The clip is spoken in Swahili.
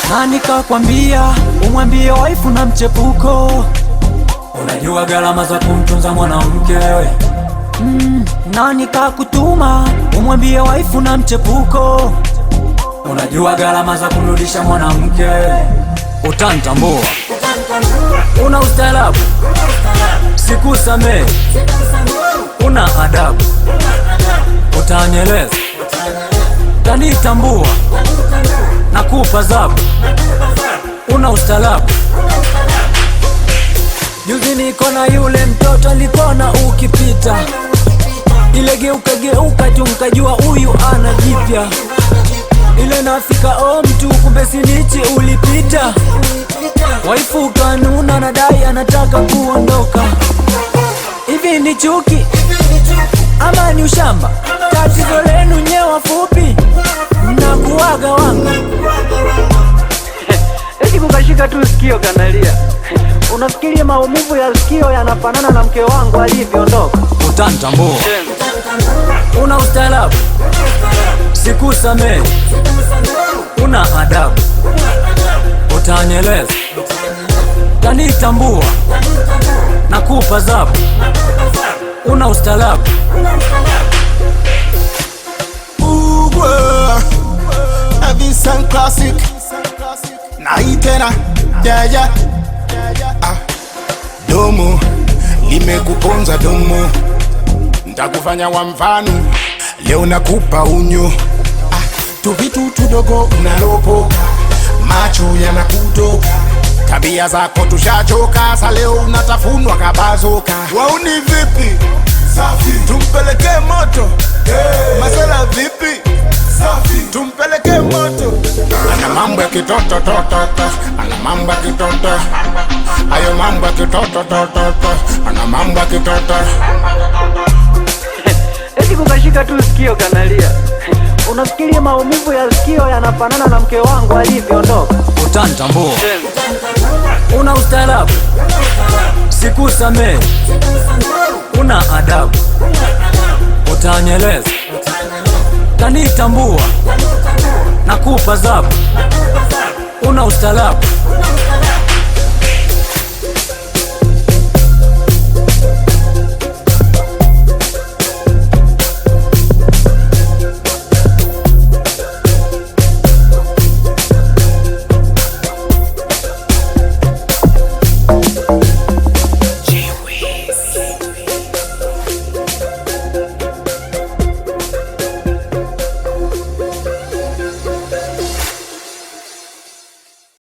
Nani kakwambia umwambie waifu na mchepuko? Unajua gharama za kumtunza mwanamke wewe? Nani kakutuma umwambie waifu na mchepuko? Unajua gharama za kumrudisha mwanamke wewe? Utanitambua, una ustaarabu, sikusamee, una adabu, utanieleza, utanitambua, nakupa zabu, una ustaarabu. Juzi niko na yule mtoto alikona ukipita, ile geuka geuka tu mkajua huyu ana jipya. Ile nafika mtu kumbe sinichi ulipita. Waifu kanuna nadai anataka kuondoka. Hivi ni chuki ama ni ushamba? Tatizo lenu nyewe fupi mnakuwaga wanga. Eti kukashika tu sikio kanalia. Unafikiria maumivu ya sikio yanafanana na mke wangu alivyoondoka? Utanitambua, una ustaarabu, sikusamee, una adabu, utanieleza, utanitambua, nakupa zabu, una ustaarabu. Vincent Classic na hii tena yeah. Domo limekuponza domo, ntakufanya wa mfano leo, nakupa unyo. Tu vitu tudogo unalopoka, macho yanakutoka, tabia zako tushachoka, sa leo unatafunwa kabazoka. Wauni vipi? Safi. Tumpeleke moto. Masela vipi? Safi. Tumpeleke moto. Ana mambo ya kitoto toto, ana mambo ya kitoto, ayo mambo ya kitoto toto, ana mambo ya kitoto. Eti kukashika tu sikio kanalia. Unafikiria maumivu ya sikio yanafanana na mke wangu alivyoondoka? Utanitambua, una ustaarabu, sikusamee, una adabu, utanieleza, utanitambua, nakupa zabu, una ustaarabu.